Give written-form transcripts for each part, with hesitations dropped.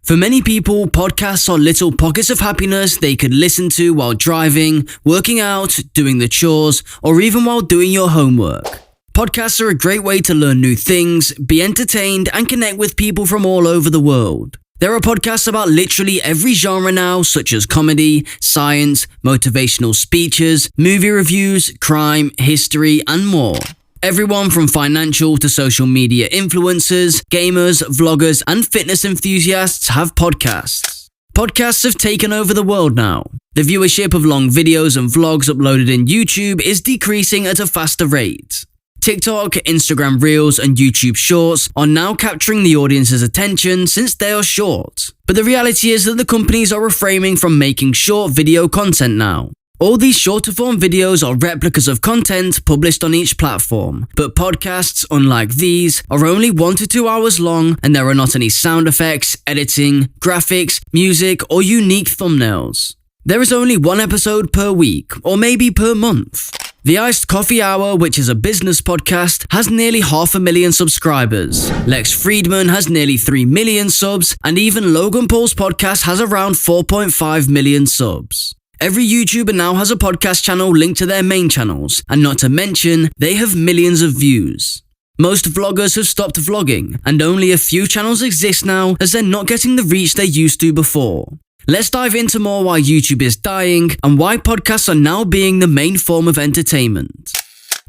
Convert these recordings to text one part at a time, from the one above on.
For many people, podcasts are little pockets of happiness they could listen to while driving, working out, doing the chores, or even while doing your homework. Podcasts are a great way to learn new things, be entertained, and connect with people from all over the world. There are podcasts about literally every genre now, such as comedy, science, motivational speeches, movie reviews, crime, history, and more. Everyone from financial to social media influencers, gamers, vloggers, and fitness enthusiasts have podcasts. Podcasts have taken over the world now. The viewership of long videos and vlogs uploaded in YouTube is decreasing at a faster rate. TikTok, Instagram Reels, and YouTube Shorts are now capturing the audience's attention since they are short. But the reality is that the companies are refraining from making short video content now. All these shorter-form videos are replicas of content published on each platform, but podcasts, unlike these, are only 1 to 2 hours long, and there are not any sound effects, editing, graphics, music, or unique thumbnails. There is only one episode per week, or maybe per month. The Iced Coffee Hour, which is a business podcast, has nearly 500,000 subscribers. Lex Friedman has nearly 3 million subs, and even Logan Paul's podcast has around 4.5 million subs. Every YouTuber now has a podcast channel linked to their main channels, and not to mention, they have millions of views. Most vloggers have stopped vlogging, and only a few channels exist now as they're not getting the reach they used to before. Let's dive into more why YouTube is dying and why podcasts are now being the main form of entertainment.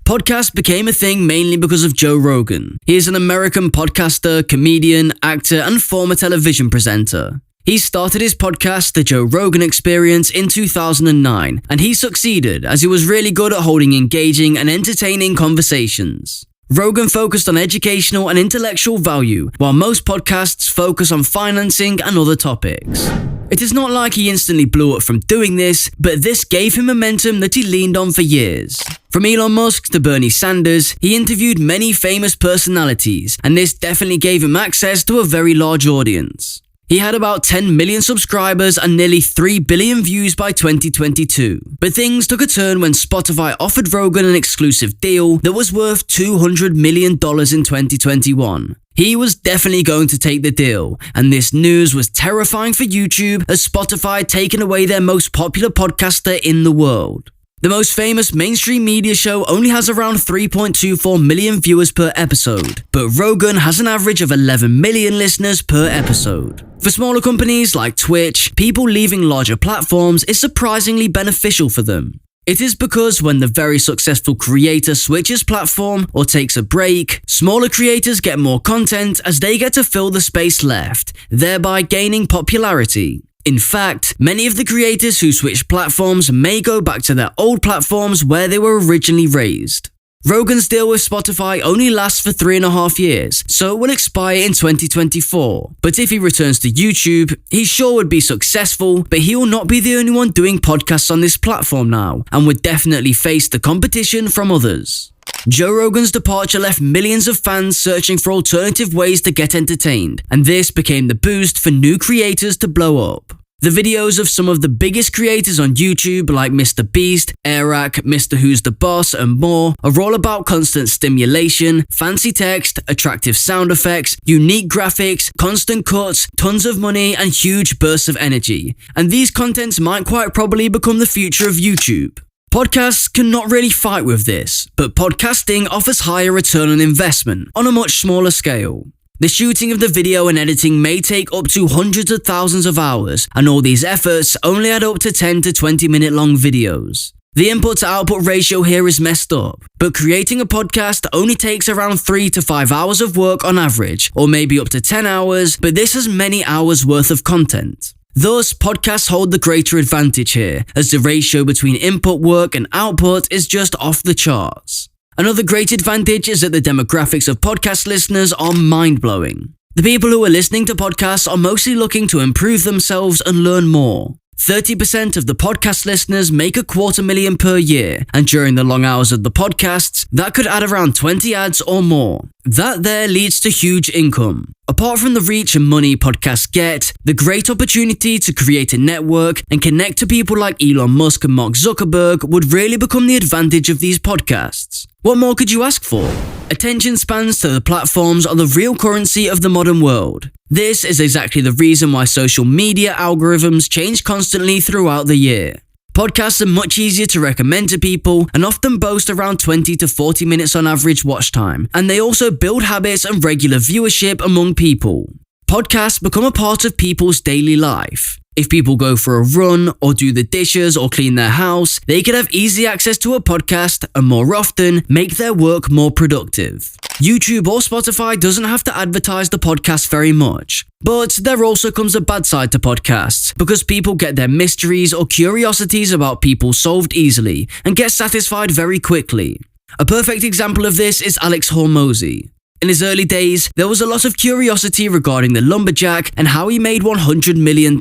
Podcasts became a thing mainly because of Joe Rogan. He is an American podcaster, comedian, actor, and former television presenter. He started his podcast, The Joe Rogan Experience, in 2009, and he succeeded as he was really good at holding engaging and entertaining conversations. Rogan focused on educational and intellectual value, while most podcasts focus on financing and other topics. It is not like he instantly blew up from doing this, but this gave him momentum that he leaned on for years. From Elon Musk to Bernie Sanders, he interviewed many famous personalities, and this definitely gave him access to a very large audience. He had about 10 million subscribers and nearly 3 billion views by 2022. But things took a turn when Spotify offered Rogan an exclusive deal that was worth $200 million in 2021. He was definitely going to take the deal, and this news was terrifying for YouTube as Spotify had taken away their most popular podcaster in the world. The most famous mainstream media show only has around 3.24 million viewers per episode, but Rogan has an average of 11 million listeners per episode. For smaller companies like Twitch, people leaving larger platforms is surprisingly beneficial for them. It is because when the very successful creator switches platform or takes a break, smaller creators get more content as they get to fill the space left, thereby gaining popularity. In fact, many of the creators who switch platforms may go back to their old platforms where they were originally raised. Rogan's deal with Spotify only lasts for 3.5 years, so it will expire in 2024. But if he returns to YouTube, he sure would be successful, but he will not be the only one doing podcasts on this platform now, and would definitely face the competition from others. Joe Rogan's departure left millions of fans searching for alternative ways to get entertained, and this became the boost for new creators to blow up. The videos of some of the biggest creators on YouTube like Mr. Beast, Arak, Mr. Who's the Boss, and more are all about constant stimulation, fancy text, attractive sound effects, unique graphics, constant cuts, tons of money, and huge bursts of energy. And these contents might quite probably become the future of YouTube. Podcasts cannot really fight with this, but podcasting offers higher return on investment on a much smaller scale. The shooting of the video and editing may take up to hundreds of thousands of hours, and all these efforts only add up to 10 to 20 minute long videos. The input to output ratio here is messed up, but creating a podcast only takes around 3 to 5 hours of work on average, or maybe up to 10 hours, but this has many hours worth of content. Thus, podcasts hold the greater advantage here, as the ratio between input work and output is just off the charts. Another great advantage is that the demographics of podcast listeners are mind-blowing. The people who are listening to podcasts are mostly looking to improve themselves and learn more. 30% of the podcast listeners make $250,000 per year, and during the long hours of the podcasts, that could add around 20 ads or more. That there leads to huge income. Apart from the reach and money podcasts get, the great opportunity to create a network and connect to people like Elon Musk and Mark Zuckerberg would really become the advantage of these podcasts. What more could you ask for? Attention spans to the platforms are the real currency of the modern world. This is exactly the reason why social media algorithms change constantly throughout the year. Podcasts are much easier to recommend to people and often boast around 20 to 40 minutes on average watch time, and they also build habits and regular viewership among people. Podcasts become a part of people's daily life. If people go for a run or do the dishes or clean their house, they can have easy access to a podcast and more often make their work more productive. YouTube or Spotify doesn't have to advertise the podcast very much. But there also comes a bad side to podcasts, because people get their mysteries or curiosities about people solved easily and get satisfied very quickly. A perfect example of this is Alex Hormozi. In his early days, there was a lot of curiosity regarding the lumberjack and how he made $100 million.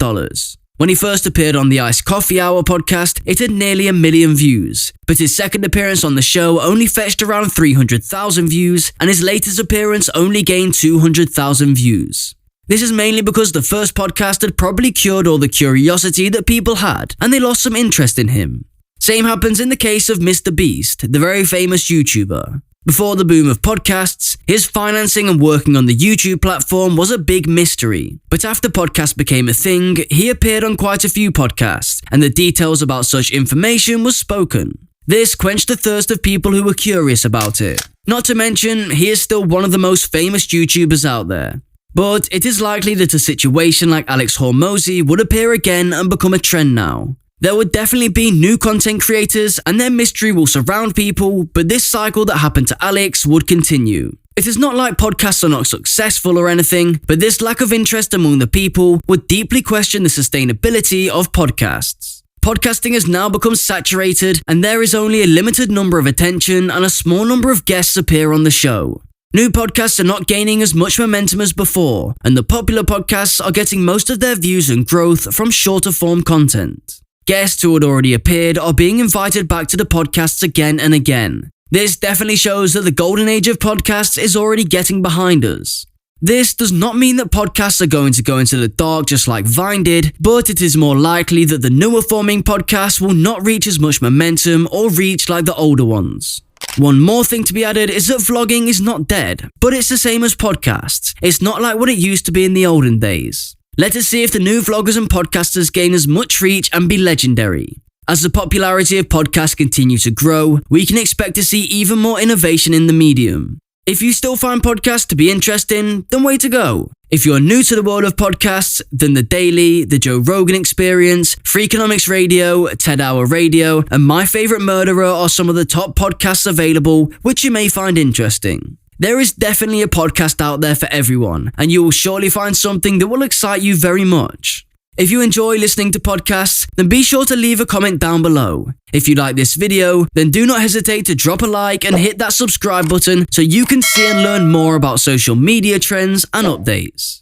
When he first appeared on the Iced Coffee Hour podcast, it had nearly 1 million views, but his second appearance on the show only fetched around 300,000 views, and his latest appearance only gained 200,000 views. This is mainly because the first podcast had probably cured all the curiosity that people had, and they lost some interest in him. Same happens in the case of Mr. Beast, the very famous YouTuber. Before the boom of podcasts, his financing and working on the YouTube platform was a big mystery. But after podcasts became a thing, he appeared on quite a few podcasts, and the details about such information was spoken. This quenched the thirst of people who were curious about it. Not to mention, he is still one of the most famous YouTubers out there. But it is likely that a situation like Alex Hormozi would appear again and become a trend now. There would definitely be new content creators and their mystery will surround people, but this cycle that happened to Alex would continue. It is not like podcasts are not successful or anything, but this lack of interest among the people would deeply question the sustainability of podcasts. Podcasting has now become saturated and there is only a limited number of attention and a small number of guests appear on the show. New podcasts are not gaining as much momentum as before, and the popular podcasts are getting most of their views and growth from shorter form content. Guests who had already appeared are being invited back to the podcasts again and again. This definitely shows that the golden age of podcasts is already getting behind us. This does not mean that podcasts are going to go into the dark just like Vine did, but it is more likely that the newer forming podcasts will not reach as much momentum or reach like the older ones. One more thing to be added is that vlogging is not dead, but it's the same as podcasts. It's not like what it used to be in the olden days. Let us see if the new vloggers and podcasters gain as much reach and be legendary. As the popularity of podcasts continue to grow, we can expect to see even more innovation in the medium. If you still find podcasts to be interesting, then way to go. If you're new to the world of podcasts, then The Daily, The Joe Rogan Experience, Freakonomics Radio, TED Hour Radio, and My Favorite Murderer are some of the top podcasts available, which you may find interesting. There is definitely a podcast out there for everyone, and you will surely find something that will excite you very much. If you enjoy listening to podcasts, then be sure to leave a comment down below. If you like this video, then do not hesitate to drop a like and hit that subscribe button so you can see and learn more about social media trends and updates.